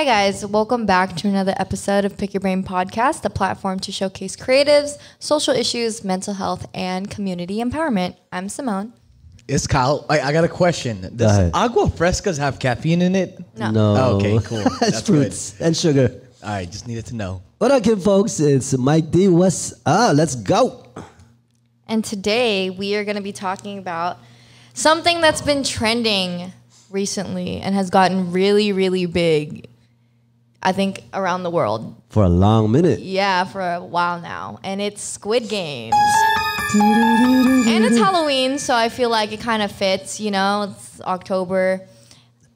Hi guys, welcome back to another episode of Pick Your Brain Podcast, the platform to showcase creatives, social issues, mental health, and community empowerment. I'm Simone. It's Kyle. I got a question. Does agua frescas have caffeine in it? No. Oh, okay, cool. That's fruits good. And sugar. All right, just needed to know. What up, kid folks? It's Mike D. What's up? Let's go. And today we are going to be talking about something that's been trending recently and has gotten really, really big, I think, around the world. For a long minute. Yeah, for a while now. And it's Squid Games. And it's Halloween, so I feel like it kind of fits, you know? It's October.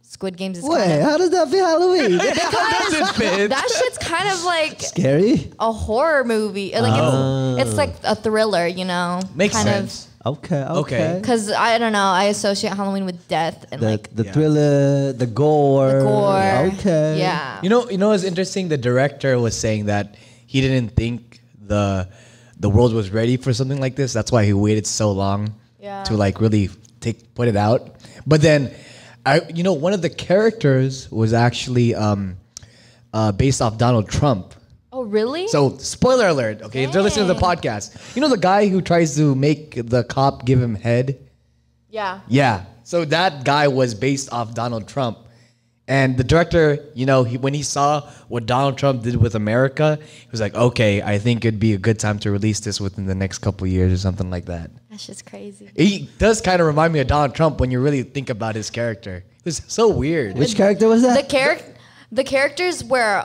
Squid Games is Wait, how does that fit Halloween? That shit's kind of like scary. A horror movie. Like it's like a thriller, you know? Makes kind sense. Okay. Because I don't know, I associate Halloween with death and the thriller, the gore. The gore. Okay. Yeah. You know what's interesting? The director was saying that he didn't think the world was ready for something like this. That's why he waited so long to like really put it out. But then, one of the characters was actually based off Donald Trump. Oh, really? So, spoiler alert, okay? If they're listening to the podcast. You know the guy who tries to make the cop give him head? Yeah. Yeah. So that guy was based off Donald Trump. And the director, when he saw what Donald Trump did with America, he was like, okay, I think it'd be a good time to release this within the next couple of years or something like that. That's just crazy. He does kind of remind me of Donald Trump when you really think about his character. It was so weird. Which character was that? The characters were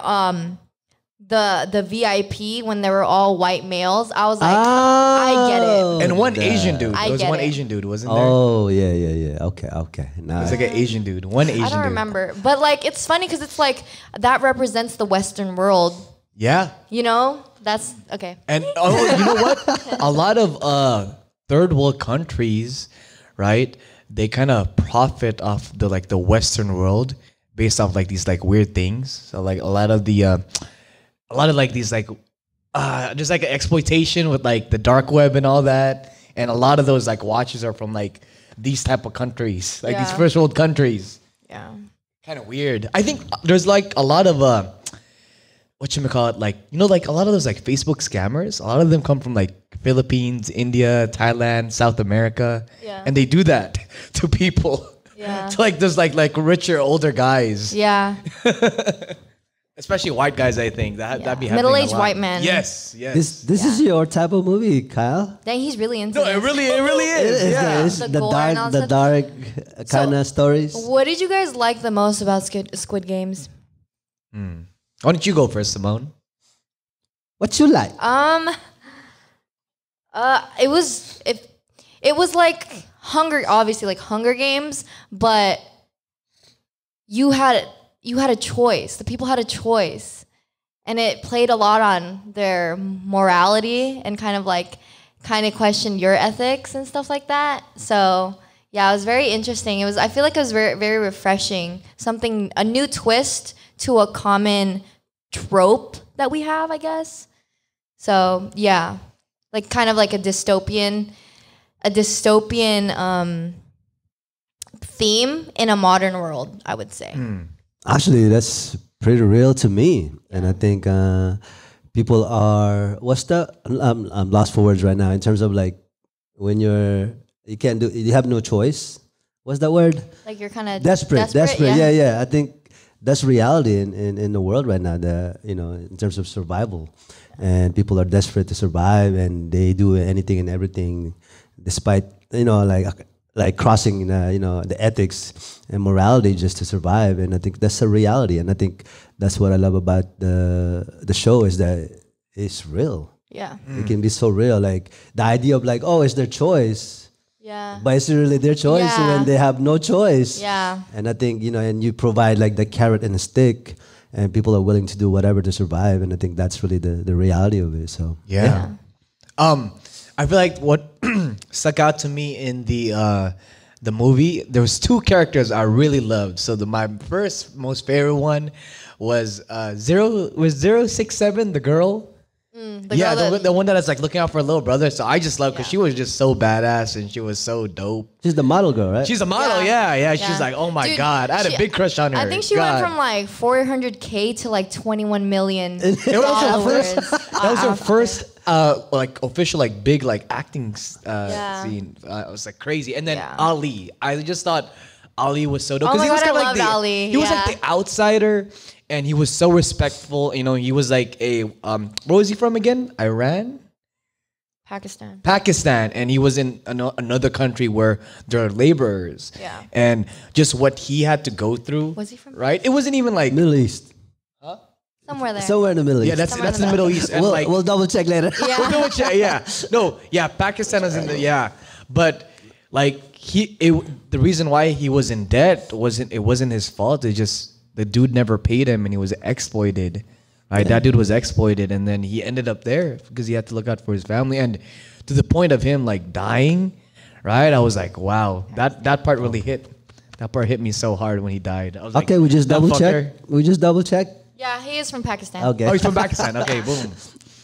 the VIP when they were all white males. I was like, I get it. And one Asian dude. There was one Asian dude, wasn't there? Oh, yeah. Okay. Nah. It was like an Asian dude. One Asian dude. I don't remember. But like, it's funny because it's like, that represents the Western world. Yeah. You know? That's, okay. And you know what? A lot of third world countries, right? They kind of profit off the Western world based off like these like weird things. So like a lot of like these like just like exploitation with like the dark web and all that, and a lot of those like watches are from like these type of countries, like these first world countries. Yeah, kind of weird. I think there's like a lot of whatchamacallit, like like a lot of those like Facebook scammers. A lot of them come from like Philippines, India, Thailand, South America, and they do that to people. Yeah, to like those like richer older guys. Yeah. Especially white guys, I think that'd be happening middle-aged white men. Yes. This is your type of movie, Kyle. Dang, he's really into No, this. it really is. The dark kind of stories. What did you guys like the most about Squid Games? Why don't you go first, Simone? What you like? It was like obviously like Hunger Games, but you had a choice. The people had a choice. And it played a lot on their morality and kind of questioned your ethics and stuff like that. So, yeah, it was very interesting. I feel like it was very, very refreshing. A new twist to a common trope that we have, I guess. So, yeah, like kind of like a dystopian theme in a modern world, I would say. Actually, that's pretty real to me, and I think people are. I'm lost for words right now in terms of like when you have no choice. What's that word? Like you're kind of desperate. Yeah. I think that's reality in the world right now. In terms of survival, and people are desperate to survive, and they do anything and everything, despite like crossing the ethics and morality just to survive. And I think that's a reality, and I think that's what I love about the show is that it's real. Yeah. It can be so real, like the idea of like, oh, it's their choice. Yeah. But it's really their choice when they have no choice. Yeah. And I think, and you provide like the carrot and the stick, and people are willing to do whatever to survive, and I think that's really the reality of it. So yeah. I feel like what stuck out to me in the movie, there was two characters I really loved. So my first most favorite one was 067, the girl. The Yeah, girl the one that is like looking out for her little brother. So I just love because she was just so badass and she was so dope. She's the model girl, right? She's a model, yeah. She's like, oh my Dude, god, I had a big crush on her. I think she went from like 400K to like 21 million It was followers. that was her first like official like big like acting scene. It was like crazy. And then Ali, I just thought Ali was so dope Oh my he was God, kind I of loved like Ali. he was like the outsider. And he was so respectful. You know, he was like a where was he from again? Iran? Pakistan. And he was in another country where there are laborers. Yeah. And just what he had to go through. Was he from? Right? It wasn't even like Middle East. Somewhere there. Somewhere in the Middle East. yeah, that's in the Middle East. And We'll double check later. Yeah. Pakistan is in the but like the reason why he was in debt wasn't his fault. It just the dude never paid him and he was exploited. Right? That dude was exploited and then he ended up there because he had to look out for his family and to the point of him like dying, right? I was like, wow, that part really hit. That part hit me so hard when he died. I was like, Okay, we just that double fucker. check. We just double check. Yeah, he is from Pakistan. Okay. Oh, he's from Pakistan. Okay, boom.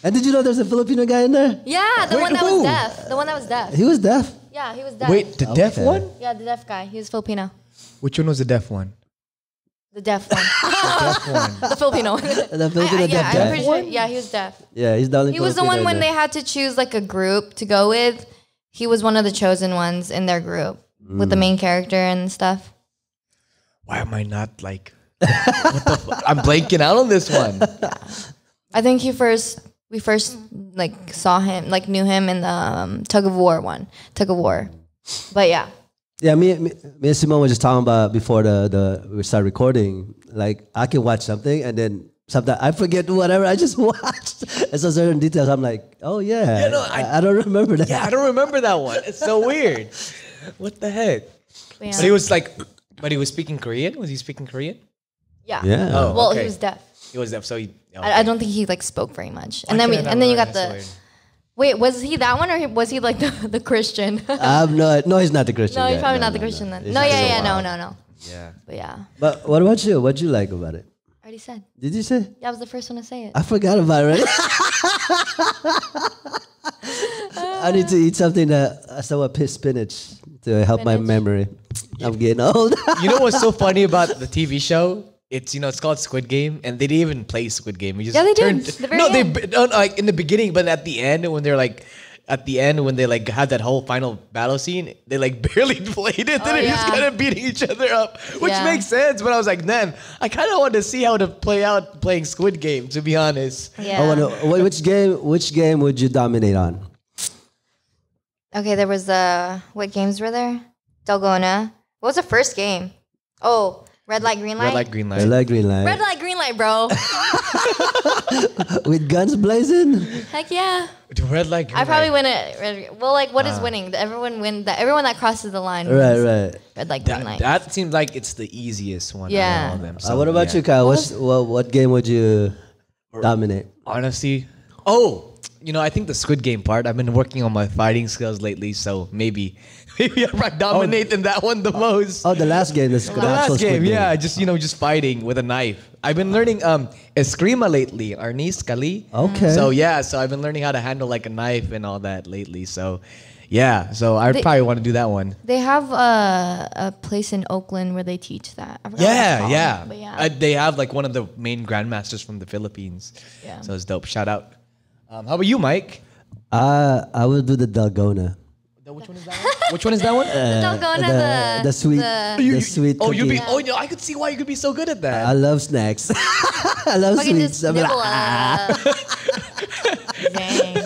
And did you know there's a Filipino guy in there? Yeah, the Wait, one that who? was deaf. The one that was deaf. He was deaf. Yeah, he was deaf. Wait, the deaf Okay. one? Yeah, the deaf guy. He was Filipino. Which one was the deaf one? The deaf one. Deaf one. The Filipino one. The Filipino yeah, deaf I'm guy. pretty sure. Yeah, he was deaf. Yeah, he's the only He was the Filipino one when in they there. had to choose like a group to go with. He was one of the chosen ones in their group with the main character and stuff. Why am I not like what the I'm blanking out on this one. I think we first like saw him, like knew him in the tug of war. But yeah. Yeah, me and Simone were just talking about before we start recording. Like I can watch something and then sometimes I forget whatever I just watched. And so certain details I'm like, oh yeah, Yeah, no, I don't remember that. Yeah, I don't remember that one. It's so weird. What the heck? Yeah. But he was speaking Korean? Was he speaking Korean? Yeah. Yeah. Oh, Well, okay. he was deaf. He was deaf, so he I don't think he like spoke very much. And Why then can't I you remember? got That's the. weird. Wait, was he that one or was he like the Christian? No, he's not the Christian. No, he's guy. probably No, not the no, Christian no. then. He's No, not yeah, so wild. no. Yeah. But yeah, But what about you? What'd you like about it? I already said. Did you say? Yeah, I was the first one to say it. I forgot about it already. I need to eat something that somewhat spinach to help my Spinach? memory. I'm getting old. You know what's so funny about the TV show? It's called Squid Game, and they didn't even play Squid Game. We just Yeah, they did. turned, The very no, end. they like in the beginning, but at the end when they like had that whole final battle scene, they like barely played it. They're just yeah. kind of beating each other up, which Yeah. makes sense. But I was like, man, I kind of want to see how to play out playing Squid Game. To be honest, Yeah. I wanna, which game would you dominate on? Okay, there was what games were there? Dalgona. What was the first game? Oh, red light, green light. red light, green light. Red light, green light. Red light, green light, bro. With guns blazing? Heck yeah. The red light, green I probably light. win it. Well, like, what is winning? Everyone Everyone that crosses the line. Right, wins. right. Red light, green light. That seems like it's the easiest one. Yeah. out of all of them. So, What about you, Kyle? What game would you dominate? Honestly, I think the Squid Game part. I've been working on my fighting skills lately, so maybe I dominate in that one the most. Oh, the last game. The The last game, yeah, just fighting with a knife. I've been learning Eskrima lately, Arnis Kali. Okay. So I've been learning how to handle like a knife and all that lately. So yeah, so I'd probably want to do that one. They have a place in Oakland where they teach that. I forgot what it's called, Yeah. But yeah. They have like one of the main grandmasters from the Philippines. Yeah. So it's dope. Shout out. How about you, Mike? I will do the Dalgona. Which one is that one? Which one is that one? Dalgona, the sweet, the sweet. Oh, you'd be. cookie. Oh, no, I could see why you could be so good at that. I love snacks. I love fucking sweets. just I'm like, nibble. Dang.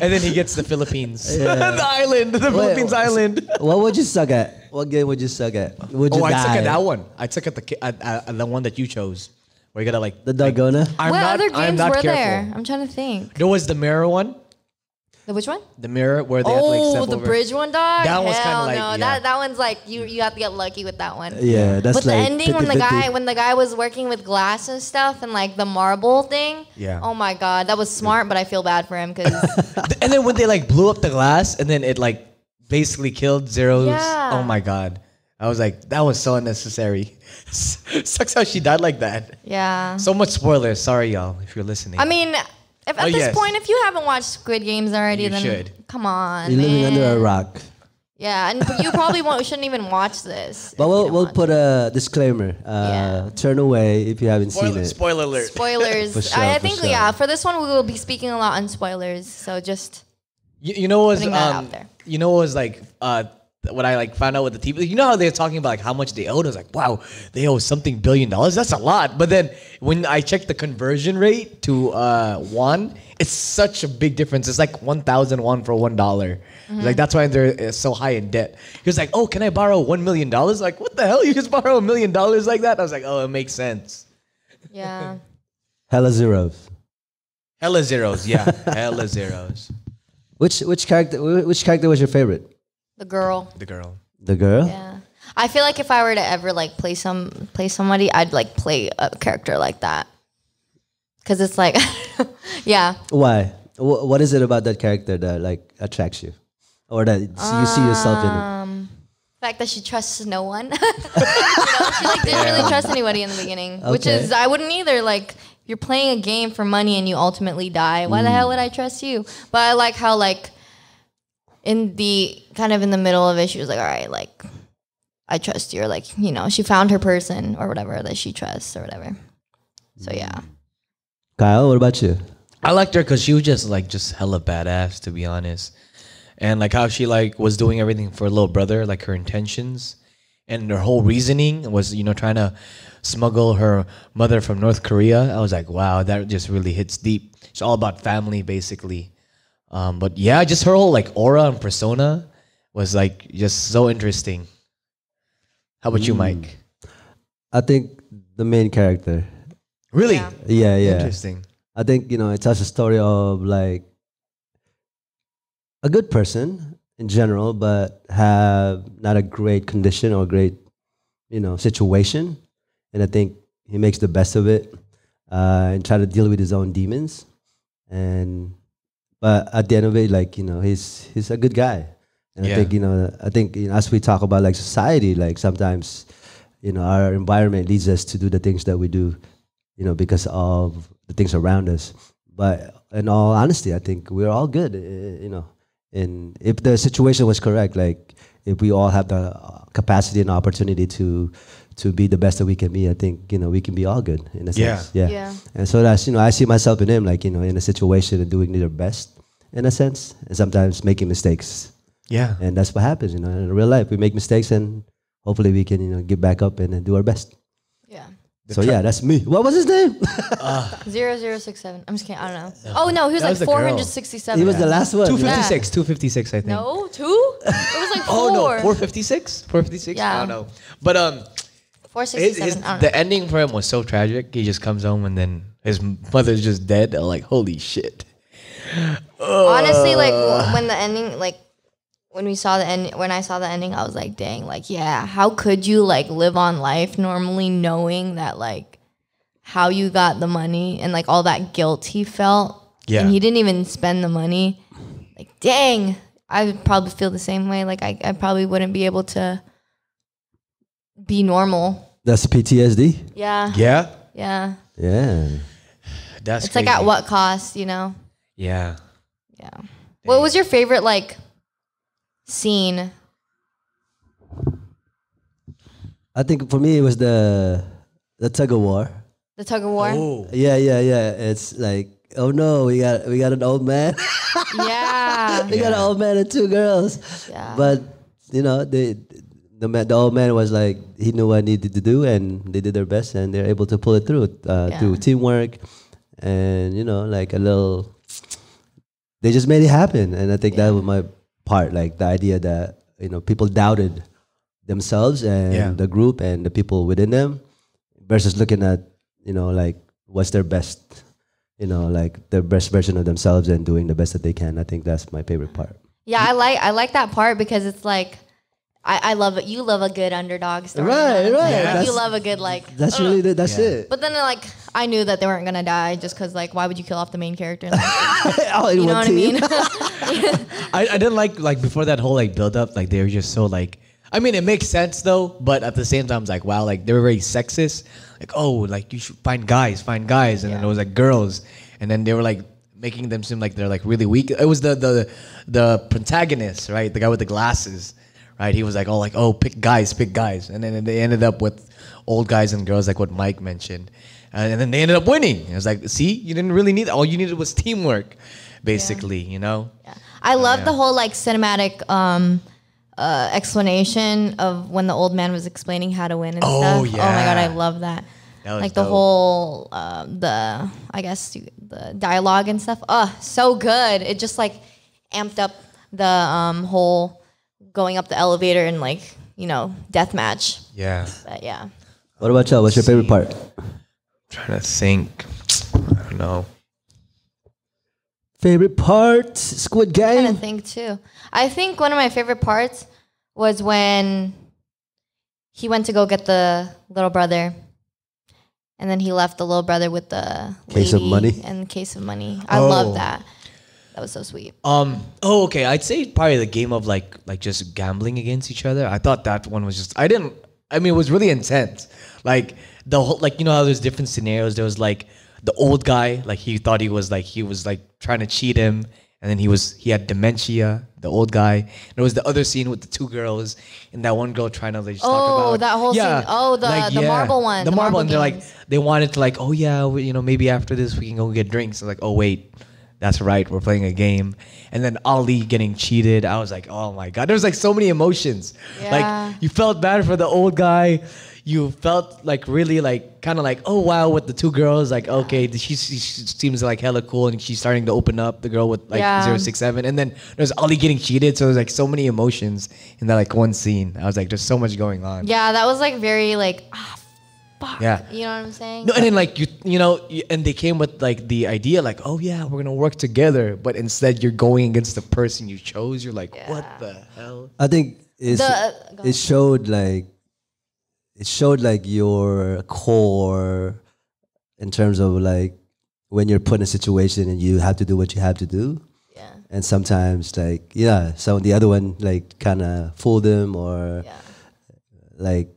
And then he gets the Philippines, the island, the Philippines island. What would you suck at? What game would you suck at? Would you Oh, I die? took at that one. I took at the one that you chose, where you gotta like The Dalgona? What other I'm games not were careful. there? I'm trying to think. There was the mirror one. The which one? The mirror where they had to like Oh, step the over. bridge one, dog. That one's Hell kinda like, no. yeah. That one's like you have to get lucky with that one. Yeah, that's But the like ending when 50-50. the guy was working with glass and stuff and like the marble thing. Yeah. Oh my god, that was smart, but I feel bad for him because And then when they like blew up the glass, and then it like basically killed Zero's. Yeah. Oh my god. I was like, that was so unnecessary. Sucks how she died like that. yeah. So much spoilers. Sorry, y'all, if you're listening. I mean, If at this point, if you haven't watched Squid Games already, You then should. come on, You're living man. under a rock. Yeah, and you probably shouldn't even watch this. But if you don't we'll watch put it. a disclaimer. Yeah. Turn away if you haven't seen it. Spoiler alert. Spoilers. For sure, I for think sure. for this one we will be speaking a lot on spoilers. So just You know what was Putting that out there. you know what was like what I like found out with the TV. You know how they're talking about like how much they owed? I was like, wow, they owe something $1 billion. That's a lot. But then when I checked the conversion rate to won, it's such a big difference. It's like 1,000 won for $1. Like that's why they're so high in debt. He was like, oh, can I borrow $1 million? Like, what the hell? You just borrow $1 million like that? I was like, oh, it makes sense. yeah. Hella zeros. Hella zeros, yeah, hella zeros. Which character was your favorite? The girl. The girl. The girl? Yeah. I feel like if I were to ever like play somebody, I'd like play a character like that. Cause it's like, yeah. Why? What is it about that character that like attracts you, or that you see yourself in it? The fact that she trusts no one. She like didn't really trust anybody in the beginning, which Okay. is I wouldn't either. Like you're playing a game for money and you ultimately die. Why the hell would I trust you? But I like how like in the middle of it, she was like, all right, like I trust you. Or like, she found her person or whatever that she trusts or whatever. So yeah. Kyle, what about you? I liked her because she was just hella badass, to be honest. And like how she like was doing everything for her little brother, like her intentions and her whole reasoning was, trying to smuggle her mother from North Korea. I was like, wow, that just really hits deep. It's all about family, basically. But yeah, just her whole like aura and persona was like just so interesting. How about you, Mike? I think the main character. Really? Yeah. Yeah. Interesting. I think it tells a story of like a good person in general, but have not a great condition or great, situation. And I think he makes the best of it and try to deal with his own demons. But at the end of it, like he's a good guy. And Yeah. I think as we talk about like society, like sometimes our environment leads us to do the things that we do, because of the things around us. But in all honesty, I think we're all good, and if the situation was correct, like if we all have the capacity and opportunity to be the best that we can be, I think we can be all good in a sense. Yeah. And so that's I see myself in him, like in a situation and doing their best in a sense, and sometimes making mistakes. Yeah. And that's what happens, in real life. We make mistakes, and hopefully we can get back up and do our best. Yeah. So yeah, that's me. What was his name? 0067. I'm just kidding. I don't know. Oh no, he was That like was the girl. 467. He was the last one. 256, 256, I think. No, 2? It was like 4. Oh no, 456? 456? Yeah. I don't know. But 467. I don't know. the ending for him was so tragic. He just comes home and then his mother's just dead. I'm like, holy shit. Honestly, like when the ending, like when I saw the ending, I was like, dang, like yeah, how could you like live on life normally knowing that like how you got the money and like all that guilt he felt, Yeah. and he didn't even spend the money. Like dang, I would probably feel the same way. Like I probably wouldn't be able to be normal. That's PTSD. Yeah. Yeah? Yeah. Yeah. That's It's like at what cost, Yeah. Yeah. What was your favorite like scene? I think for me it was the tug of war. The tug of war? Oh. Yeah. It's like, oh no, we got an old man. Yeah. We got an old man and 2 girls. Yeah. But the old man was like, he knew what needed to do, and they did their best, and they're able to pull it through through teamwork, and like a little. They just made it happen, and I think that was my part, like the idea that people doubted themselves and the group and the people within them, versus looking at like what's their best, like their best version of themselves and doing the best that they can. I think that's my favorite part. Yeah, I like that part because it's like I love it. You love a good underdog story. Right. Yeah. You love a good like. That's really that's it. But then like I knew that they weren't gonna die just because like why would you kill off the main character? All in You know one what I team. mean? I didn't like before that whole like build up, like they were just so like, I mean it makes sense though, but at the same time it's like wow, like they were very sexist. Like, oh, like you should find guys, and then it was like girls, and then they were like making them seem like they're like really weak. It was the protagonist, right? The guy with the glasses, right? He was like, pick guys, and then they ended up with old guys and girls, like what Mike mentioned, and then they ended up winning. It was like, see, you didn't really need all you needed was teamwork, basically, you know. Yeah. I love the whole like cinematic explanation of when the old man was explaining how to win and stuff. Yeah. Oh my god, I love that. Like the dope. whole the dialogue and stuff. So good. It just like amped up the whole going up the elevator and like, you know, death match. Yeah. But yeah. What about y'all? What's your favorite part? Trying to think. I don't know. Favorite part? Squid I'm Game? trying to think too. I think one of my favorite parts was when he went to go get the little brother, and then he left the little brother with the Case of lady money? and the case of money. I love that. That was so sweet. Okay. I'd say probably the game of like just gambling against each other. I thought that one was just. It was really intense. Like the whole, like, you know how there's different scenarios. There was like the old guy, like he thought he was trying to cheat him, and then he had dementia. The old guy. There was the other scene with the two girls, and that one girl trying to like just talk about that whole scene. Oh, the marble one. The marble, and they're like, games. they wanted to like, maybe after this we can go get drinks. Like, oh wait, that's right, we're playing a game. And then Ali getting cheated. I was like, oh my god, there's like so many emotions. Yeah. Like you felt bad for the old guy. You felt like really like kind of like, oh wow, with the two girls, like okay, she seems like hella cool, and she's starting to open up, the girl with like 067, and then there's Ali getting cheated, so there's like so many emotions in that like one scene. I was like, there's so much going on. Yeah, that was like very like fuck. Yeah. You know what I'm saying? No, and then like and they came with like the idea like, oh yeah, we're gonna work together, but instead you're going against the person you chose. You're like, what the hell? I think it showed like your core in terms of like when you're put in a situation and you have to do what you have to do. Yeah. And sometimes like, so the other one like kind of fooled him or like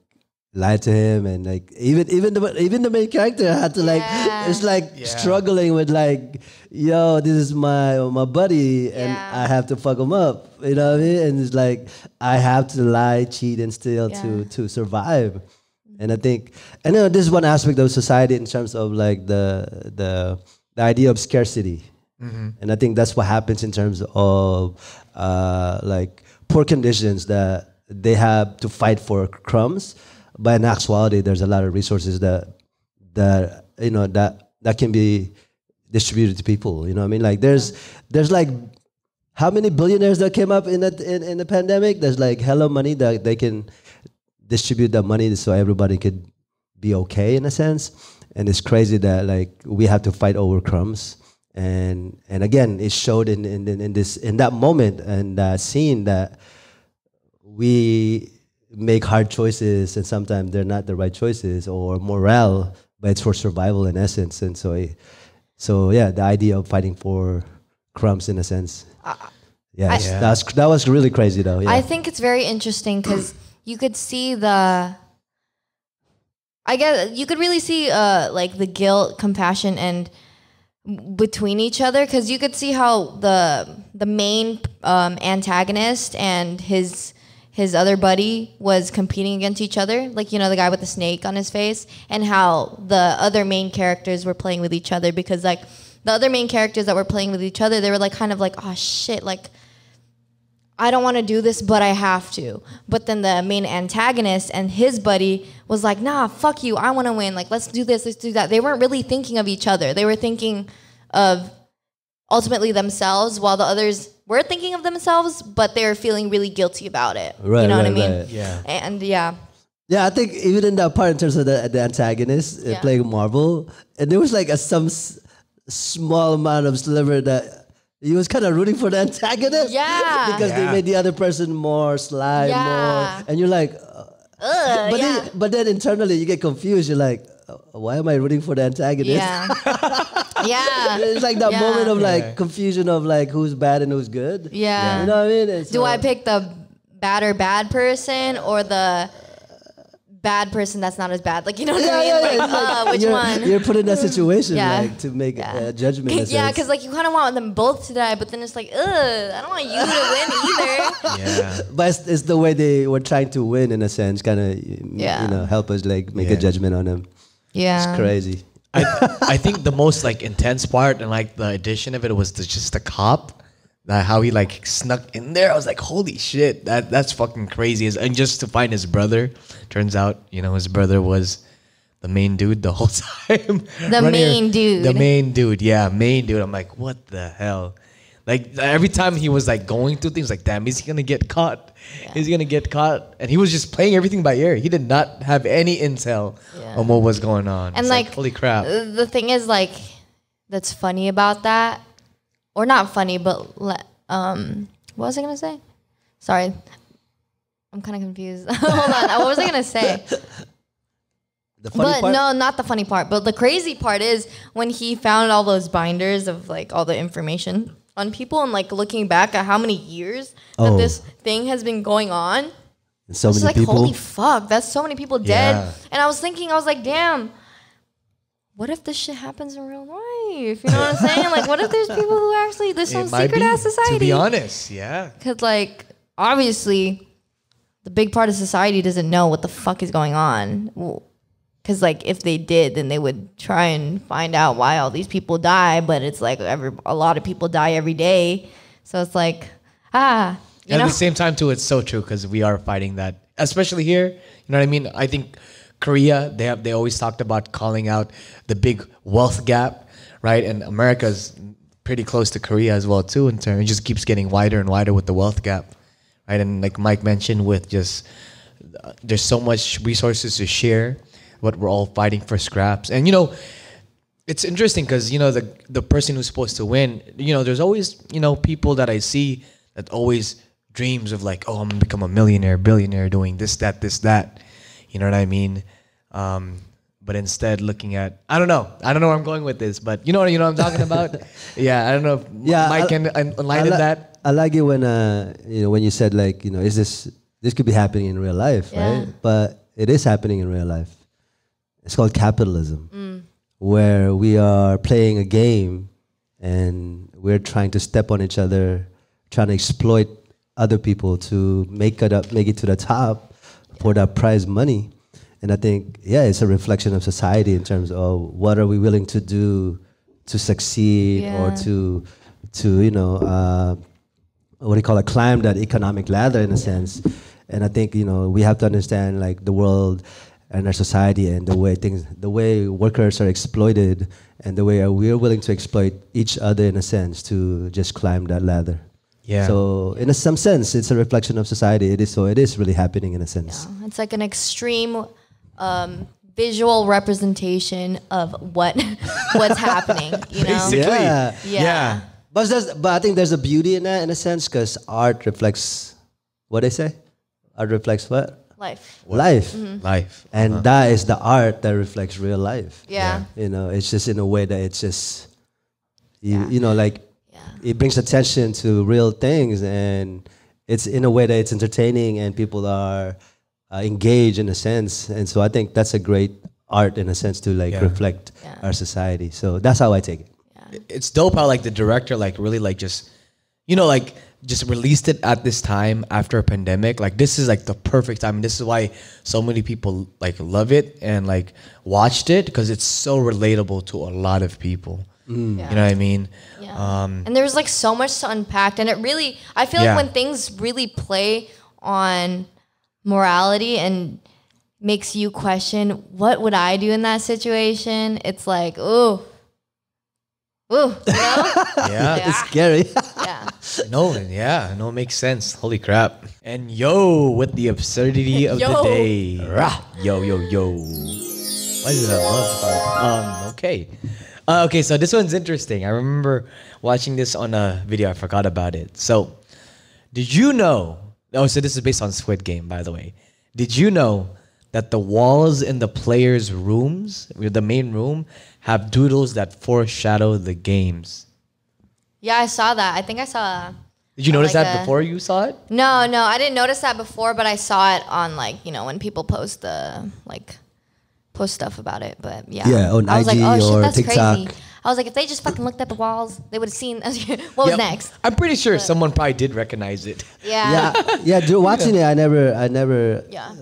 lied to him, and like even the main character had to like it's like struggling with like, yo, this is my buddy and I have to fuck him up, you know what I mean? And it's like I have to lie, cheat, and steal to survive. And I think, and this is one aspect of society in terms of like the idea of scarcity. And I think that's what happens in terms of like poor conditions, that they have to fight for crumbs. But in actuality, there's a lot of resources that can be distributed to people. You know what I mean? Like there's like how many billionaires that came up in the pandemic? There's like hella money that they can distribute that money so everybody could be okay in a sense. And it's crazy that like we have to fight over crumbs. And again, it showed in that moment and that scene that we make hard choices, and sometimes they're not the right choices or morale, but it's for survival in essence. And so the idea of fighting for crumbs in a sense. That was really crazy though. Yeah. I think it's very interesting because you could see you could really see like the guilt, compassion, and between each other, because you could see how the main antagonist and his other buddy was competing against each other, like, the guy with the snake on his face, and how the other main characters were playing with each other, because like the other main characters that were playing with each other, they were like kind of like, oh shit, like I don't want to do this, but I have to. But then the main antagonist and his buddy was like, nah, fuck you, I want to win, like let's do this, let's do that. They weren't really thinking of each other, they were thinking of ultimately themselves, while the others were thinking of themselves, but they're feeling really guilty about it. Right, you know what I right, mean? right. Yeah. And Yeah, I think even in that part, in terms of the antagonist playing Marvel, and there was like some small amount of sliver that he was kind of rooting for the antagonist. Yeah. Because they made the other person more sly, more, and you're like, but then internally you get confused. You're like, why am I rooting for the antagonist? Yeah. Yeah. It's like that moment of like confusion of like who's bad and who's good. Yeah. You know what I mean? Do I pick the bad person or the bad person that's not as bad. Like, you know what I mean? Like, which one? You're put in that situation Yeah. like to make a judgment. in a Yeah, sense. because like you kind of want them both to die, but then it's like, I don't want you to win either. Yeah. But it's the way they were trying to win in a sense, kind of Yeah. help us like make a Yeah. judgment on them. Yeah. It's crazy. I think the most like intense part and like the addition of it was just the cop. That how he like snuck in there. I was like, holy shit, that's fucking crazy. And just to find his brother, turns out, his brother was the main dude the whole time. The main dude. The main dude, yeah, main dude. I'm like, what the hell? Like every time he was like going through things, like, damn, is he gonna get caught? Yeah. Is he gonna get caught? And he was just playing everything by ear. He did not have any intel on what was going on. And It's like, holy crap. The thing is, like, that's funny about that, or not funny, but what was I gonna say? Sorry, I'm kind of confused. Hold on, what was I gonna say? The funny part? No, not the funny part. But the crazy part is when he found all those binders of like all the information on people, and like looking back at how many years that this thing has been going on. So It's many like, people. holy fuck, that's so many people dead. Yeah. And I was like, damn, what if this shit happens in real life? You know what I'm saying? Like, what if there's people who actually, there's some It might secret be, ass society? to be honest, yeah. Because, like, obviously, the big part of society doesn't know what the fuck is going on. Because, like, if they did, then they would try and find out why all these people die. But it's like a lot of people die every day. So it's like, you And know? at the same time, too, it's so true because we are fighting that, especially here. You know what I mean? I think Korea, they always talked about calling out the big wealth gap, right? And America's pretty close to Korea as well, too. In turn, it just keeps getting wider and wider with the wealth gap, right? And like Mike mentioned, with just there's so much resources to share, but we're all fighting for scraps. And it's interesting because the person who's supposed to win, there's always people that I see that always dreams of like, oh, I'm gonna become a millionaire, billionaire, doing this, that, this, that. You know what I mean? But instead, looking at I don't know where I'm going with this, but you know what I'm talking about. Yeah, I don't know if Mike can enlighten that. I like it when when you said like is this could be happening in real life, right? But it is happening in real life. It's called capitalism, where we are playing a game and we're trying to step on each other, trying to exploit other people to make it to the top for that prize money. And I think, it's a reflection of society in terms of what are we willing to do to succeed or to what do you call it, climb that economic ladder in a sense. And I think, we have to understand like the world and our society and the way workers are exploited and the way we're willing to exploit each other in a sense to just climb that ladder. Yeah. So in some sense, it's a reflection of society. It is really happening in a sense. Yeah. It's like an extreme visual representation of what's happening. Basically. Yeah. But I think there's a beauty in that in a sense because art reflects what they say. Art reflects what? Life. Life. Life. And that is the art that reflects real life. Yeah. It's just in a way that it's just it brings attention to real things, and it's in a way that it's entertaining and people are engaged in a sense. And so I think that's a great art in a sense to reflect our society. So that's how I take it. It's dope how like the director like really like just just released it at this time after a pandemic. Like this is like the perfect time. And this is why so many people like love it and like watched it because it's so relatable to a lot of people. You know what I mean? Yeah. And there's like so much to unpack, and it really, I feel like when things really play on morality and makes you question what would I do in that situation, it's like, ooh, Yeah. It's scary. Yeah. No, it makes sense. Holy crap. And with the absurdity of the day. Yo. Why is it a love part? Okay. Okay, so this one's interesting. I remember watching this on a video. I forgot about it. So, did you know? Oh, so this is based on Squid Game, by the way. Did you know that the walls in the players' rooms, the main room, have doodles that foreshadow the games? Yeah, I saw that. I think I saw Did you notice like that before you saw it? No, I didn't notice that before, but I saw it on like, you know, when people post stuff about it. But yeah, on I was IG like, oh shit, or that's TikTok. crazy. I was like, if they just fucking looked at the walls, they would have seen what was next. I'm pretty sure someone probably did recognize it. Yeah. Dude, watching it, I never. Yeah.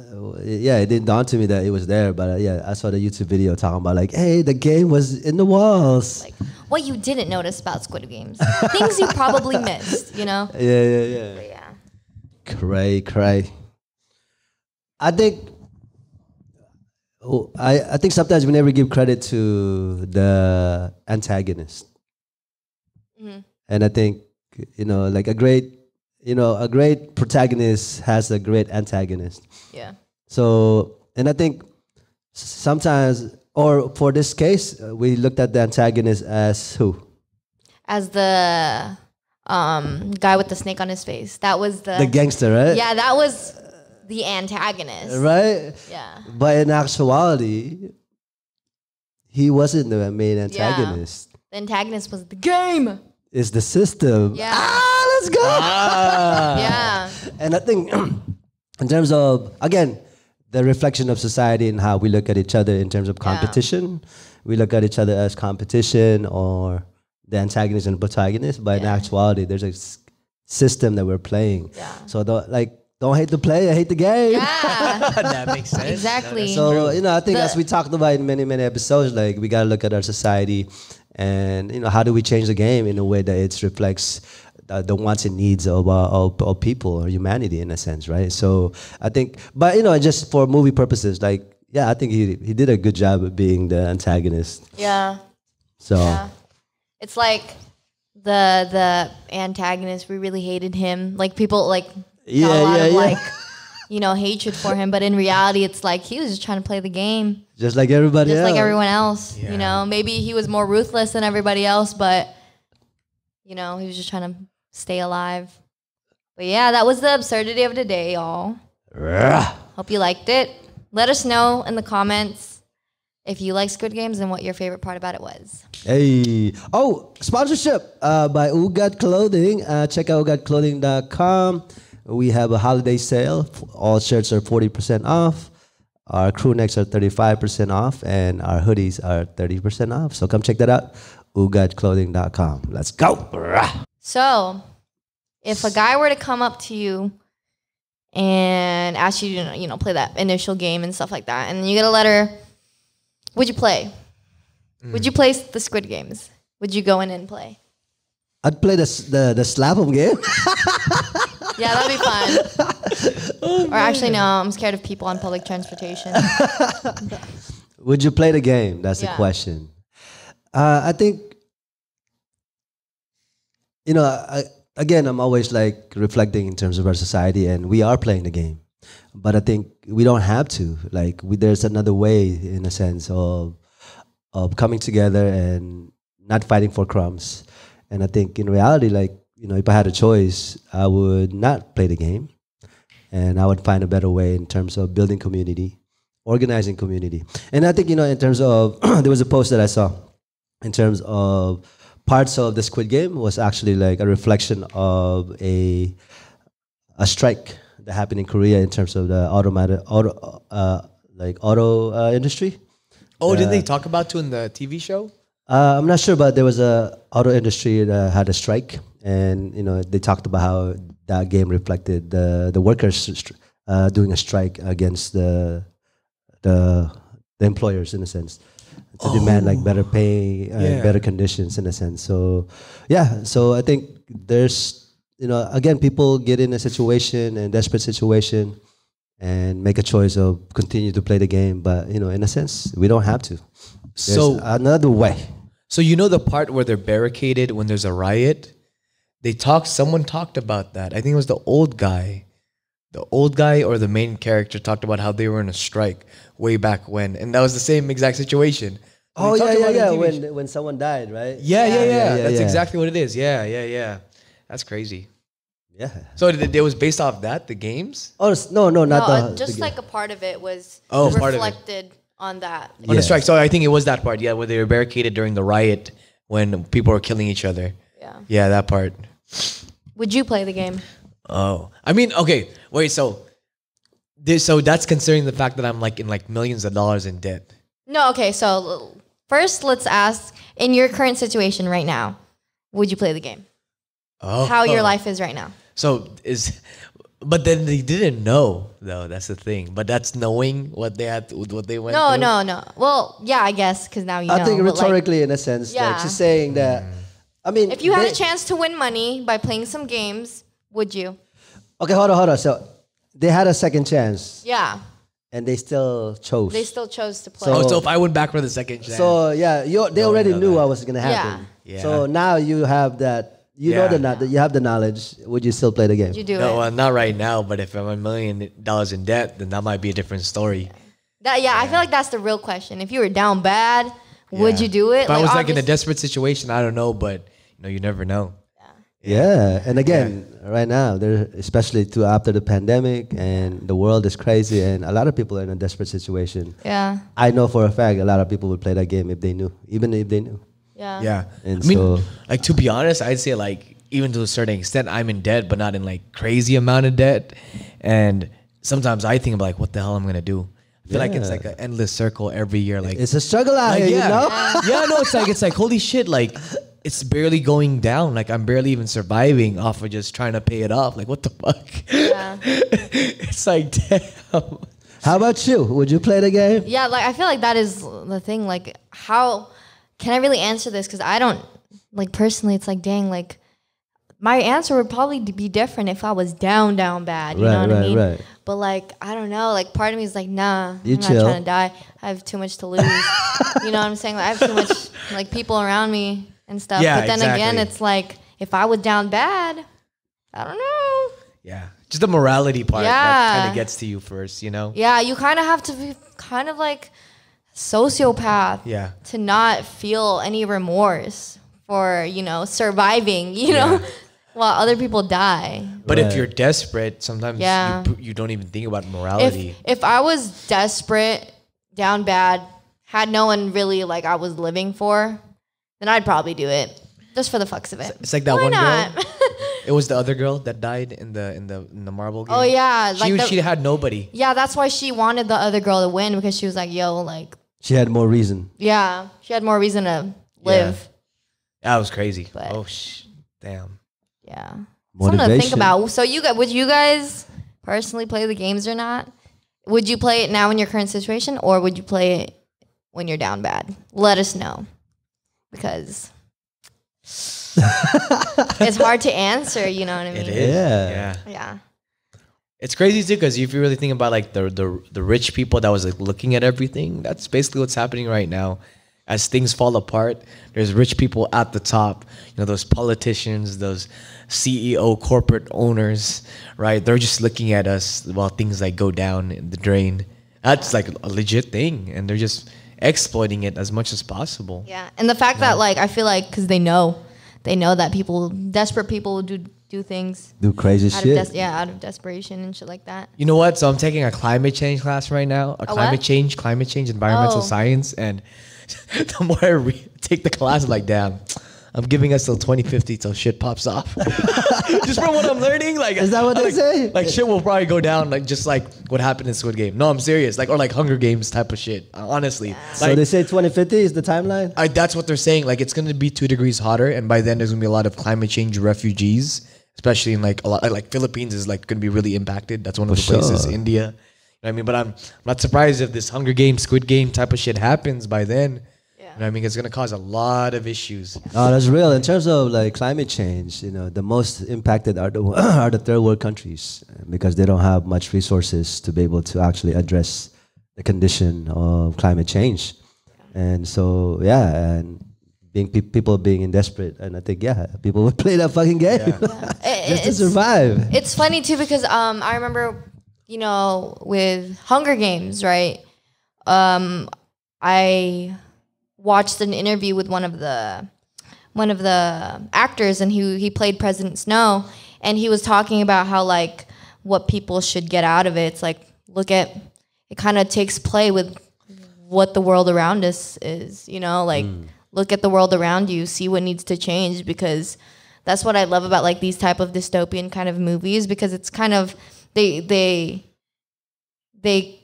It didn't dawn to me that it was there, but I saw the YouTube video talking about like, hey, the game was in the walls. Like what you didn't notice about Squid Games, things you probably missed, you know. Yeah. But yeah. Cray. I think. I think sometimes we never give credit to the antagonist, and I think like a great protagonist has a great antagonist. Yeah. So, and I think sometimes, or for this case, we looked at the antagonist as who? As the guy with the snake on his face. That was the gangster, right? Yeah, that was the antagonist. Right? Yeah. But in actuality, he wasn't the main antagonist. Yeah. The antagonist was the game. It's the system. Yeah. Let's go. Yeah. And I think in terms of, again, the reflection of society and how we look at each other in terms of competition, we look at each other as competition or the antagonist and protagonist, but in actuality, there's a system that we're playing. Yeah. So don't hate the play, I hate the game. Yeah. That makes sense. Exactly. So, I think as we talked about in many, many episodes, like we got to look at our society and, how do we change the game in a way that it reflects the wants and needs of people or humanity in a sense, right? So I think, but, just for movie purposes, like, I think he did a good job of being the antagonist. Yeah. So. Yeah. It's like the antagonist, we really hated him. Like people like got a lot of like, hatred for him. But in reality, it's like he was just trying to play the game. Just like everybody else. Just like everyone else. Yeah. Maybe he was more ruthless than everybody else, but, he was just trying to stay alive. But yeah, that was the absurdity of the day, y'all. Hope you liked it. Let us know in the comments if you like Squid Games and what your favorite part about it was. Hey. Oh, sponsorship by UGAT Clothing. Check out ugatclothing.com. We have a holiday sale. All shirts are 40% off. Our crew necks are 35% off. And our hoodies are 30% off. So come check that out. ugatclothing.com. Let's go. So, if a guy were to come up to you and ask you to, play that initial game and stuff like that, and you get a letter, would you play? Would you play the Squid Games? Would you go in and play? I'd play the slap 'em game. Yeah, that'd be fun. Or actually, no, I'm scared of people on public transportation. Would you play the game? That's the question. I think, again, I'm always like reflecting in terms of our society, and we are playing the game. But I think we don't have to. Like, there's another way, in a sense, of coming together and not fighting for crumbs. And I think in reality, like, if I had a choice, I would not play the game. And I would find a better way in terms of building community, organizing community. And I think, in terms of, there was a post that I saw in terms of parts of the Squid Game was actually like a reflection of a strike that happened in Korea in terms of the auto industry. Oh, did they talk about it in the TV show? I'm not sure, but there was a auto industry that had a strike, and they talked about how that game reflected the workers doing a strike against the employers in a sense to demand like better pay, better conditions in a sense. So so I think there's again, people get in a situation, a desperate situation, and make a choice of continue to play the game. But in a sense, we don't have to. There's another way. So the part where they're barricaded when there's a riot? Someone talked about that. I think it was the old guy. The old guy or the main character talked about how they were in a strike way back when. And that was the same exact situation. Oh, yeah. When someone died, right? Yeah. That's exactly what it is. Yeah. That's crazy. Yeah. So it was based off that, the games? Oh, no, not just like a part of it was part of it. reflected on that. On the strike. So I think it was that part, where they were barricaded during the riot when people were killing each other. Yeah. Yeah, that part. Would you play the game? Oh, I mean, okay, wait. So that's considering the fact that I'm like in like millions of dollars in debt. No, okay. So first, let's ask, in your current situation right now, would you play the game? Oh, How your life is right now? But then they didn't know though. That's the thing. But that's knowing what they went through. No. Well, yeah, I guess because now you know. I think but, like, rhetorically, in a sense, Yeah. like she's saying that. I mean, if you had a chance to win money by playing some games, would you? Okay, hold on. So they had a second chance, Yeah, and they still chose. they still chose to play. So if I went back for the second chance, So yeah, they already know knew that. what was gonna happen. Yeah. So now you have that. You know that you have the knowledge. Would you still play the game? Would you do no, it? well, not right now. But if I'm $1 million in debt, then that might be a different story. I feel like that's the real question. If you were down bad, would you do it? If I was like in a obvious- desperate situation, I don't know, but you never know. Yeah, and again, right now, especially after the pandemic and the world is crazy, and a lot of people are in a desperate situation. Yeah, I know for a fact a lot of people would play that game if they knew, even if they knew. yeah, Yeah. And I mean, so- like to be honest, I'd say like even to a certain extent, I'm in debt, but not in like crazy amount of debt. And sometimes I think about like, what the hell I'm gonna do? I feel like it's like an endless circle every year. Like It's a struggle out like, here, you know? yeah, no, it's like holy shit, like it's barely going down. Like I'm barely even surviving off of just trying to pay it off. Like what the fuck? yeah. It's like damn. How about you? Would you play the game? Yeah, like I feel like that is the thing. Like, how can I really answer this? Because I don't like personally. It's like, dang, like my answer would probably be different if I was down bad. You know what I mean? Right. But like, I don't know. Like, part of me is like, nah, You I'm chill. not trying to die. I have too much to lose. You know what I'm saying? Like, I have too much like people around me and stuff. Yeah, but then again, exactly. it's like if I was down bad, I don't know. Yeah, just the morality part that Yeah. kind of gets to you first, you know? Yeah, you kind of have to be kind of like sociopath. Yeah. To not feel any remorse for, surviving, know, while other people die. But if Right. you're desperate, sometimes Yeah. you don't even think about morality. If I was desperate, down bad, had no one really like I was living for, then I'd probably do it just for the fucks of it. It's like that Why one not? girl. It was the other girl that died in the marble game. Oh yeah, She had nobody. yeah. That's why she wanted the other girl to win because she was like, yo, like, She had more reason. yeah, she had more reason to live. That was crazy. But- Damn. Yeah. Something to think Motivation. about. So would you guys personally play the games or not? Would you play it now in your current situation or would you play it when you're down bad? Let us know. Because it's hard to answer, you know what I mean? It is. Yeah. Yeah. It's crazy too because if you really think about like the rich people that was like looking at everything, that's basically what's happening right now. As things fall apart, there's rich people at the top. Those politicians, those CEO corporate owners, right? They're just looking at us while things like go down in the drain. That's like a legit thing, and they're just exploiting it as much as possible. Yeah. And the fact that like I feel like because they know that desperate people will do things Do crazy out shit. of out of desperation and shit like that. You know what? So I'm taking a climate change class right now. Climate change, environmental Oh. science, and the more I take the class, I'm like, damn, I'm giving us till 2050 till shit pops off. Just from what I'm learning, like, Is that what they say? Like shit will probably go down, like just like what happened in Squid Game. No, I'm serious, like or like Hunger Games type of shit. Honestly, So like, they say 2050 is the timeline? that's what they're saying. Like it's gonna be 2 degrees hotter, and by then there's gonna be a lot of climate change refugees, especially in like a lot like Philippines is like gonna be really impacted. That's one of the For places. sure. India, you know what I mean. But I'm not surprised if this Hunger Games, Squid Game type of shit happens by then. You know what I mean? It's gonna cause a lot of issues. Oh, that's real. In terms of like climate change, the most impacted are the third world countries because they don't have much resources to be able to actually address the condition of climate change. And so, and people being in desperate, and I think people would play that fucking game just to survive. It's funny too because I remember, with Hunger Games, right? I watched an interview with one of the actors, and he played President Snow, and he was talking about how like what people should get out of it. It's like it kind of takes play with what the world around us is, like look at the world around you, see what needs to change because that's what I love about like these type of dystopian kind of movies, because it's kind of they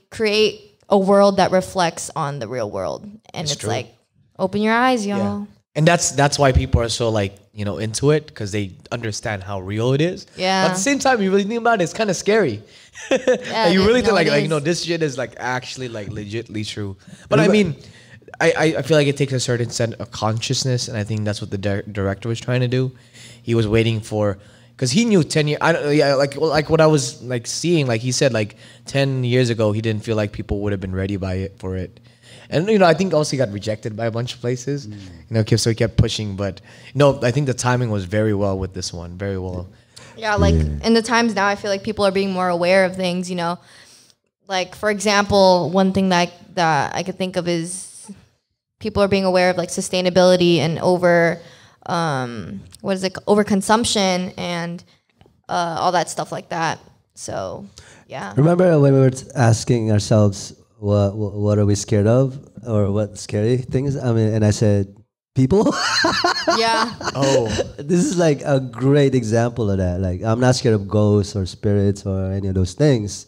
create a world that reflects on the real world, and it's true. like, open your eyes, y'all. Yeah. And that's why people are so like, you know, into it, because they understand how real it is. Yeah. But at the same time, you really think about it, it's kind of scary. Yeah, Like, you really think no, like, it like, is. you know, this shit is like actually like legitly true. But I mean, I feel like it takes a certain set of consciousness, and I think that's what the director was trying to do. He was waiting for, because he knew 10 years. I don't, yeah, like what I was like seeing, like he said, like 10 years ago, he didn't feel like people would have been ready for it. And you know, I think also he got rejected by a bunch of places. You know, so he kept pushing. But no, I think the timing was very well with this one, very well. Yeah, like in the times now, I feel like people are being more aware of things. You know, like for example, one thing that I could think of is people are being aware of like sustainability and overconsumption and all that stuff like that. So yeah. Remember when we were asking ourselves what are we scared of, or what scary things? I mean, and I said people. Yeah. Oh, This is like a great example of that. Like, I'm not scared of ghosts or spirits or any of those things,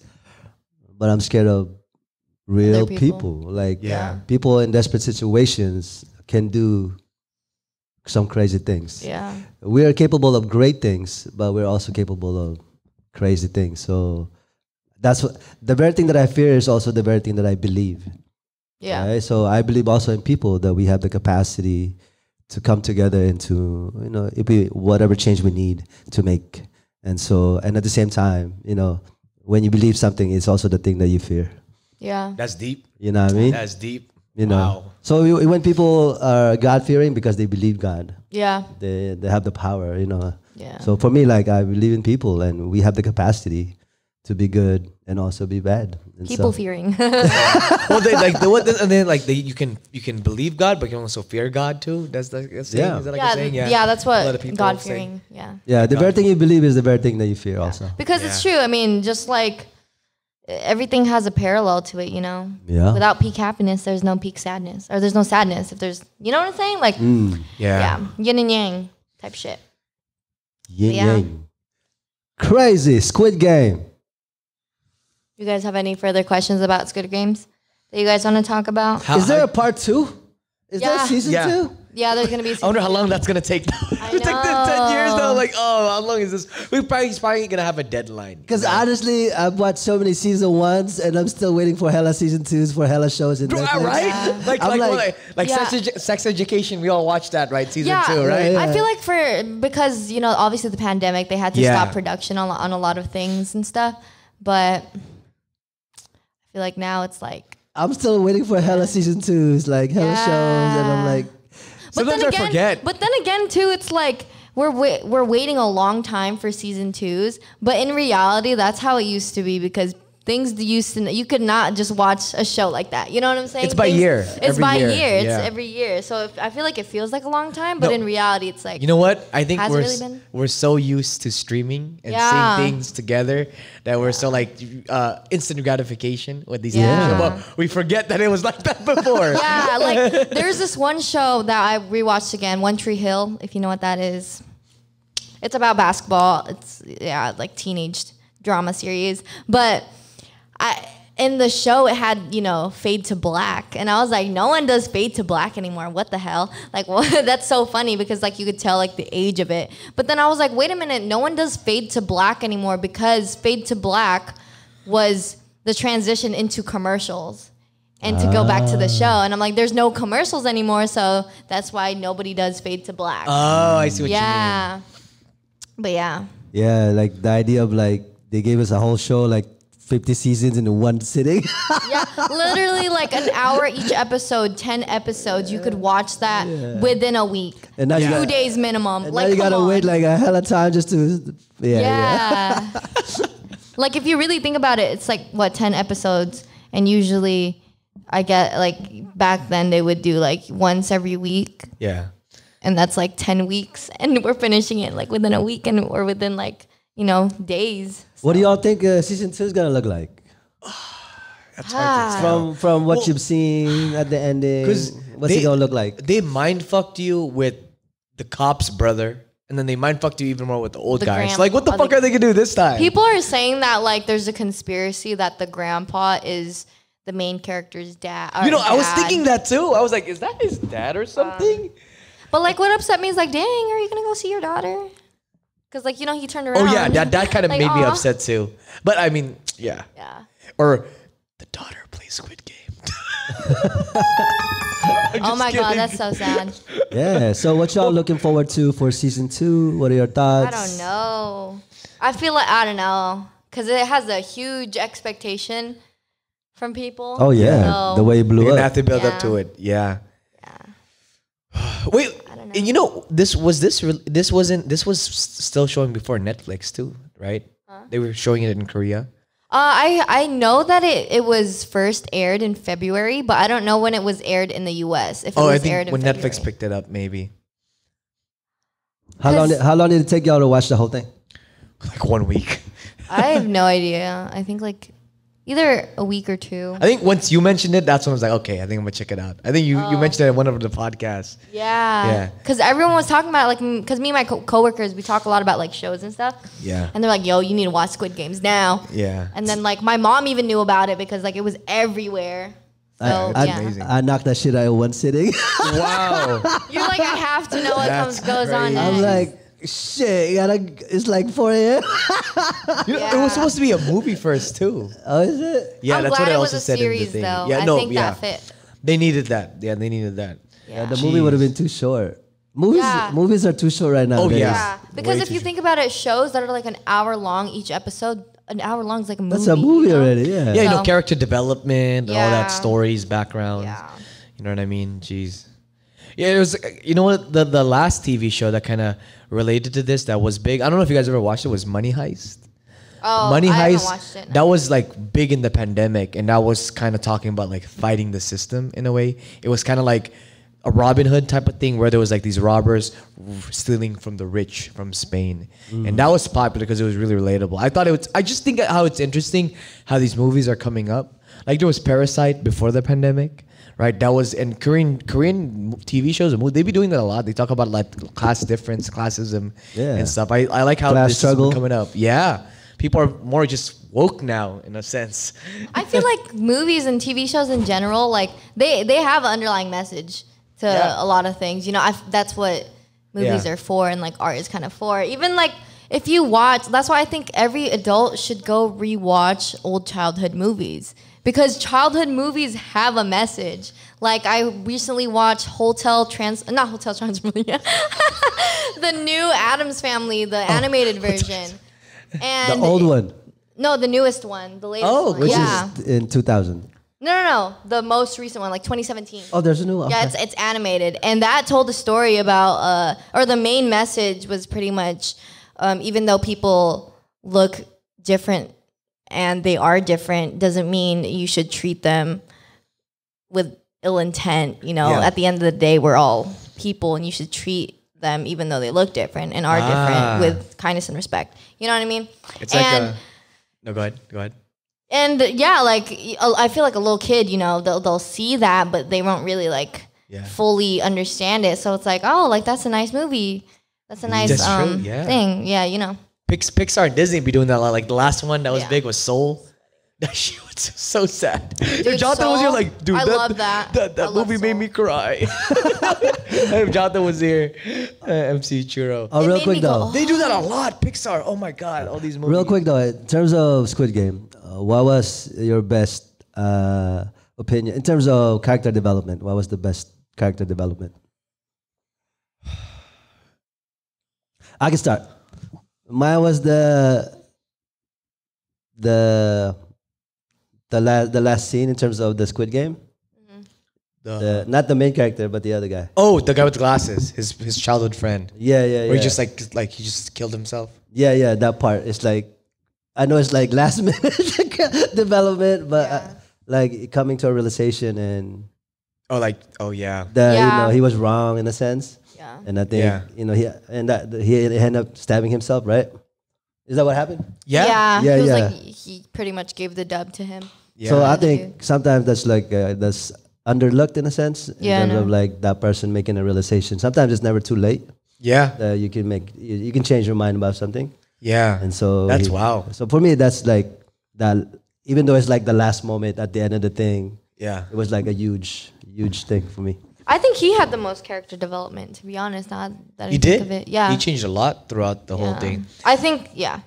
but I'm scared of real Other people. people. Like, Yeah. people in desperate situations can do some crazy things. Yeah. We are capable of great things, but we're also capable of crazy things. So that's what the very thing that I fear is also the very thing that I believe. Yeah. Right? So I believe also in people, that we have the capacity to come together into, you know, it be whatever change we need to make. And so, and at the same time, you know, when you believe something, it's also the thing that you fear. Yeah. that's deep. You know what I mean? That's deep. You know. Wow. So when people are God fearing because they believe God, Yeah. they have the power. You know. Yeah. So for me, like, I believe in people, and we have the capacity to be good and also be bad. And People so, fearing. Well, they like and then like you can believe God, but you can also fear God too. That's the saying. Yeah. Is that like yeah, a saying? that's A lot what of people God say. fearing. Yeah. yeah, the very thing you believe is the very thing that you fear also. Because it's true. I mean, just like everything has a parallel to it, you know? Yeah. Without peak happiness, there's no peak sadness. Or there's no sadness if there's, you know what I'm saying? Like, yeah, yin and yang type shit. Yin Yeah. yang. Crazy. Squid Game. You guys have any further questions about Squid Games that you guys want to talk about? Is there a part 2? Is there Yeah. season Yeah. 2? Yeah, there's going to be I wonder how long that's gonna take. It's like 10 years though. Like, oh, how long is this? He's probably gonna have a deadline. Because honestly, I've watched so many season 1s, and I'm still waiting for hella season 2s for hella shows in Netflix. Right? Yeah. Like Yeah. sex education. We all watched that, right? Season Yeah, 2, right? Yeah. I feel like because, you know, obviously the pandemic, they had to Yeah. stop production on a lot of things and stuff. But I feel like now it's like, I'm still waiting for hella season 2s, like hella shows, and I'm like, Sometimes I forget. But then again, too, it's like we're waiting a long time for season 2s. But in reality, that's how it used to be, because things you could not just watch a show like that. You know what I'm saying? It's by year. It's Every by year. year. It's Yeah. every year. So I feel like it feels like a long time, but No. in reality, it's like, You know what? I think Has it really been? we're so used to streaming and Yeah. seeing things together that we're so like instant gratification with these Yeah. things. But we forget that it was like that before. yeah, like there's this one show that I rewatched again, One Tree Hill, if you know what that is. It's about basketball. It's like teenage drama series. But in the show, it had, you know, fade to black. And I was like, no one does fade to black anymore. What the hell? Like, well, that's so funny, because like you could tell like the age of it. But then I was like, wait a minute, no one does fade to black anymore, because fade to black was the transition into commercials and to go back to the show. And I'm like, there's no commercials anymore, so that's why nobody does fade to black. Oh, I see what you mean. Yeah. But yeah. yeah, like the idea of like, they gave us a whole show, like 50 seasons in one sitting. Yeah, literally like an hour each episode, 10 episodes. You could watch that within a week. And now you 2 got- days minimum. And Like, now you come gotta on. wait like a hell of time just to, Yeah. Like if you really think about it, it's like what, 10 episodes, and usually I get like back then they would do like once every week, Yeah. and that's like 10 weeks, and we're finishing it like within a week or within like, you know, days. What do y'all think season 2 is gonna look like? From what you've seen at the ending, what's it gonna look like? They mind fucked you with the cop's brother and then they mind fucked you even more with the old The guys. grand- Like, what the oh, fuck are they gonna do this time? People are saying that like there's a conspiracy that the grandpa is the main character's dad. You know, I was thinking that too. I was like, is that his dad or something? But like, what upset me is like, dang, are you gonna go see your daughter? Because like, you know, he turned around. Oh yeah, that kind of Like, made me aw. upset too. But I mean, yeah. Yeah. Or the daughter plays Squid Game. Oh my god, that's so sad. Yeah. So what y'all looking forward to for season 2? What are your thoughts? I don't know. I feel like I don't know because it has a huge expectation from people. Oh yeah, So, the way it blew You're gonna up. have to build up Yeah. to it. Yeah. Yeah. Wait, I don't know. and you know this was still showing before Netflix too, right? They were showing it in Korea. I know that it was first aired in February, but I don't know when it was aired in the U.S. If it Oh, was I think aired in when February. Netflix picked it up, maybe How long did it take y'all to watch the whole thing? like 1 week. I have no idea. I think like either a week or two. I think once you mentioned it, that's when I was like, okay, I think I'm gonna check it out. I think you mentioned it in one of the podcasts. Yeah. Yeah. Because everyone was talking about it, like, because me and my coworkers, we talk a lot about like shows and stuff. Yeah. And they're like, yo, you need to watch Squid Games now. Yeah. And then like my mom even knew about it because like it was everywhere. So That's yeah. amazing. I knocked that shit out in one sitting. Wow. You're like, I have to know what That's goes on crazy. next. I'm like, shit, it's like 4 a.m. You know, it was supposed to be a movie first too. Oh, is it? Yeah, I'm that's glad what I it was also a said series, in the thing. though. Yeah, I no, think yeah. that fit. They needed that. Yeah, they needed that. Yeah, the movie would have been too short. Yeah. Movies are too short right now. Oh, days. yeah. Yeah. Because Way if too you think about it, shows that are like an hour long each episode, an hour long is like a movie. That's a movie you know? already. Yeah. Yeah, you know, So- character development, and all that Yeah. stories, backgrounds. Yeah. You know what I mean? Jeez. Yeah, it was. You know what? The last TV show that kind of related to this that was big. I don't know if you guys ever watched it. Was Money Heist. Oh, Money I haven't Heist. watched it. That was like big in the pandemic, and that was kind of talking about like fighting the system in a way. It was kind of like a Robin Hood type of thing where there was like these robbers stealing from the rich from Spain, and that was popular because it was really relatable. I thought it was. I just think how it's interesting how these movies are coming up. Like there was Parasite before the pandemic. Right, that was and Korean TV shows and movies. They be doing that a lot. They talk about like class difference, classism, Yeah. and stuff. I like how Class this struggle. is coming up. Yeah, people are more just woke now in a sense. I feel like movies and TV shows in general, like they have an underlying message to Yeah. a lot of things. You know, that's what movies Yeah. are for, and like art is kind of for. Even like if you watch, that's why I think every adult should go rewatch old childhood movies because childhood movies have a message. Like I recently watched not Hotel Transylvania, the new Addams Family, the animated version, The and old one, no, the newest one, the latest Oh, one. which Yeah. is in 2000. No, the most recent one, like 2017. Oh, there's a new one. Yeah, Okay. it's animated, and that told a story about, or the main message was pretty much, even though people look different and they are different, doesn't mean you should treat them with ill intent. You know, Yeah. at the end of the day, we're all people, and you should treat them even though they look different and are Ah. different with kindness and respect. You know what I mean? It's and, like no, go ahead. And yeah, like I feel like a little kid, you know, they'll see that, but they won't really like Yeah. fully understand it. So it's like, oh, like that's a nice movie. That's a nice That's true, yeah. thing. Yeah, you know. Pixar and Disney be doing that a lot. Like the last one that was Yeah. big was Soul. That shit was so sad. Dude, Jonathan was here Soul, like, dude, I love that. I That love movie made Soul. me cry. And Jonathan was here. MC Churro. Oh, It real made quick me go, though. They do that a lot. Pixar. Oh my god, all these movies. Real quick though, in terms of Squid Game, what was your best opinion in terms of character development? What was the best character development? I can start. Mine was the last scene in terms of the Squid Game. Not the main character, but the other guy. Oh, the guy with the glasses, his childhood friend. Yeah, yeah, yeah. Where he just like he just killed himself. Yeah, that part. It's like, I know it's like last minute development, but like coming to a realization and Oh yeah. that you Yeah. know he was wrong in a sense. Yeah. And I think Yeah. you know he ended up stabbing himself, right? Is that what happened? Yeah. Yeah, He was yeah. like he pretty much gave the dub to him. Yeah. So I the think sometimes that's like that's underlooked in a sense in Yeah, I terms of know. like that person making a realization. Sometimes it's never too late. Yeah. You can you can change your mind about something. Yeah. And so That's wow. So for me, that's like that. Even though it's like the last moment at the end of the thing, Yeah. it was like a huge thing for me. I think he had the most character development, to be honest. Now that I He think did? of it, yeah. He changed a lot throughout the whole Yeah. thing. I think, yeah.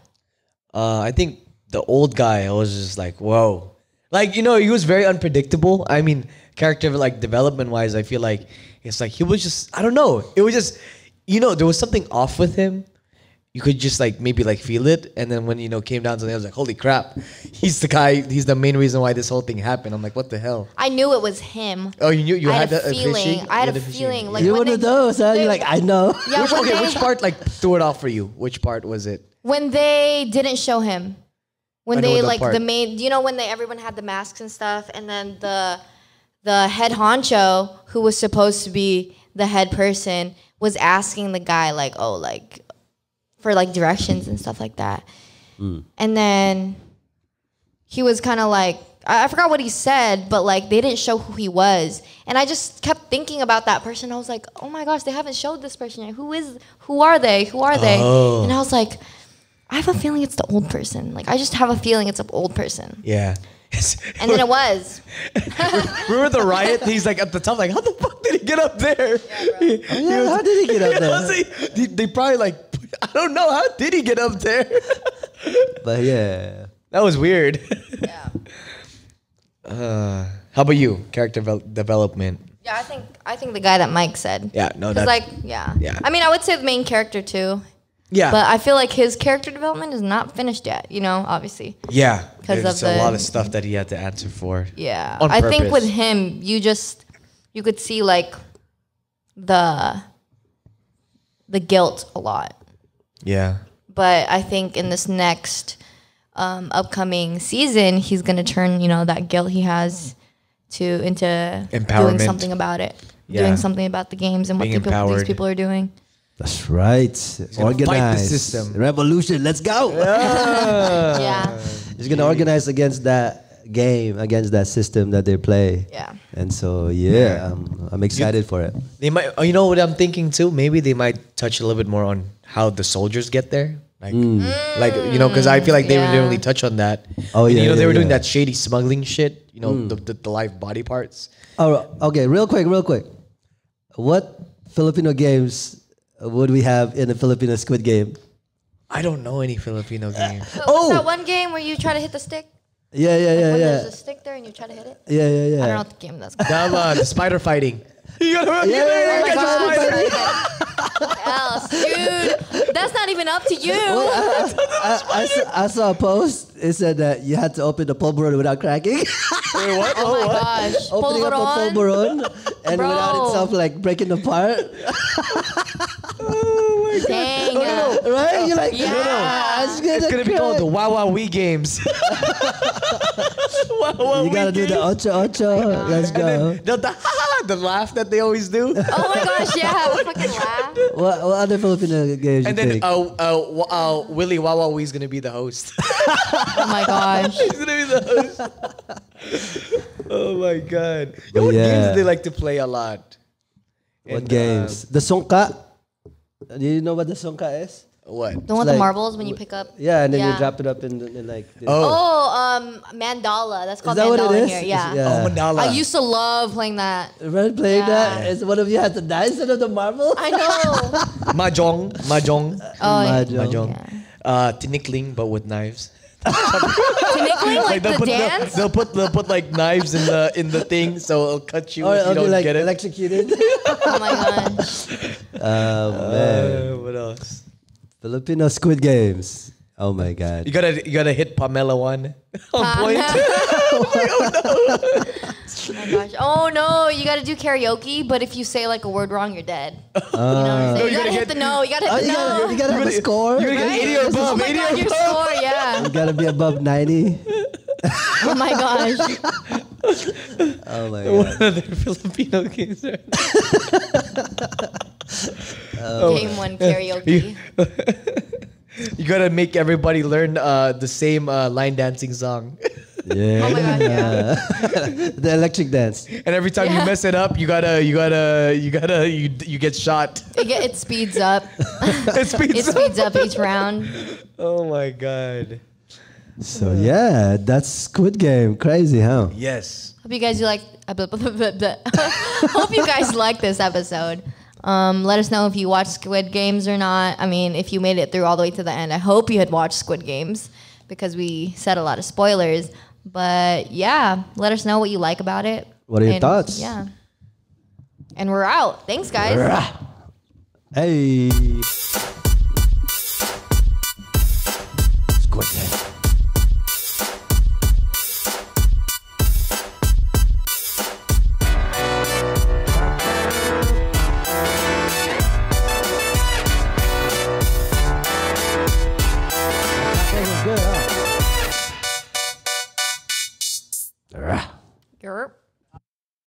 I think the old guy, I was just like, whoa. Like, you know, he was very unpredictable. I mean, character like development wise, I feel like it's like he was just, I don't know. It was just, you know, there was something off with him. You could just like maybe like feel it. And then when, you know, came down to it, I was like, holy crap. He's the guy, he's the main reason why this whole thing happened. I'm like, what the hell? I knew it was him. Oh, you knew you I had had a that feeling. fishing? I had You a feeling. Like You're when one of they- those, huh? You're like, I know. Yeah, Which, when okay, they- which part like threw it off for you? Which part was it? when they didn't show him. When I know they the like part. the main, you know, when everyone had the masks and stuff, and then the head honcho who was supposed to be the head person was asking the guy like, oh, like for like directions and stuff like that. And then he was kind of like, I forgot what he said, but like they didn't show who he was. And I just kept thinking about that person. I was like, oh my gosh, they haven't showed this person yet. Who are they? Who are they? Oh. And I was like, I have a feeling it's the old person. Like I just have a feeling it's an old person. Yeah. And then it was. Remember the riot? He's like at the top, like, how the fuck did he get up there? Yeah, how did he get up there? They probably like, I don't know, how did he get up there? But yeah. That was weird. Yeah. How about you? Character development. Yeah, I think the guy that Mike said. Yeah, no, 'Cause, that. like, yeah. Yeah. I mean, I would say the main character too. Yeah. But I feel like his character development is not finished yet, you know, obviously. Yeah. 'Cause of There's a the- lot of stuff that he had to answer for. Yeah. On I think purpose. with him, you could see like the guilt a lot. Yeah. But I think in this next upcoming season, he's gonna turn, you know, that guilt he has into doing Empowerment. something about it. Yeah. Doing something about the games and what Being these empowered. people are doing. That's right. gonna fight the Organize. system. Revolution. Let's go. Yeah. He's gonna organize against that game, against that system that they play. Yeah. And so yeah, I'm excited for it. They might, you know what I'm thinking too? Maybe they might touch a little bit more on how the soldiers get there. Like, you know, because I feel like they Yeah. didn't really touch on that. Oh, And, yeah, you know, they yeah, were doing yeah. that shady smuggling shit, you know, the live body parts. Oh, okay. Real quick. What Filipino games would we have in a Filipino Squid Game? I don't know any Filipino game. What's that one game where you try to hit the stick? Yeah, When yeah. there's a stick there and you try to hit it? Yeah. I don't know what the game that's called. The spider fighting. You gotta Yeah, Oh my catch a god. spider. What else? Dude, that's not even up to you. I saw a post. It said that you had to open the pulveron without cracking. Wait, what? Oh my gosh. Opening up a Polvoron. pulveron and Bro. without itself like breaking apart. Dang. Right? You're like, Yeah. It's gonna be called the Wawa Wii games. Wawa You gotta Wii do the games. ocho. Let's go. The laugh that they always do. Oh my gosh, yeah. Fucking laugh. What other Filipino games And you then think? Willie Wawa Wee's gonna be the host. Oh my gosh. He's gonna be the host. Oh my god. But What games yeah. do they like to play a lot? What And, games? The songka. Do you know what the songka is? What? The one with the like- marbles when you pick up. Yeah, and then Yeah. you drop it up in like. This. Oh, mandala. That's called that what mandala it is? here. Yeah. Oh, Mandala. I used to love playing that. Right, playing Yeah. that. Is one of you had to die instead of the marble? I know. Mahjong. Oh, yeah. Mahjong. Yeah. Tinikling, but with knives. Tinikling, like the dance? They'll put like knives in the thing, so it'll cut you Or if you it'll be don't like get it. Oh electrocuted. my gosh. Man. What else? Filipino Squid Games. Oh my god. You gotta hit Pamela one on point. Oh my gosh. Oh no, you gotta do karaoke, but if you say like a word wrong, you're dead. You know what I'm saying? You gotta hit the no. You gotta Oh, hit the you no. gotta have a score. You gotta get Right? 80 or above. Oh my 80 god, or your above. score, yeah. You gotta be above 90. Oh my gosh. Oh my What god. other Filipino games are? Game one karaoke. You gotta make everybody learn the same line dancing song. Yeah. Oh my God, yeah. The electric dance. And every time you mess it up, you get shot. It speeds up. It speeds It speeds up each round. Oh my god. So yeah, that's Squid Game. Crazy, huh? Yes. Hope you guys hope you guys like this episode. Let us know if you watched Squid Games or not. I mean, if you made it through all the way to the end, I hope you had watched Squid Games because we said a lot of spoilers. But yeah, let us know what you like about it. What are your thoughts? Yeah. And we're out. Thanks, guys. Hey.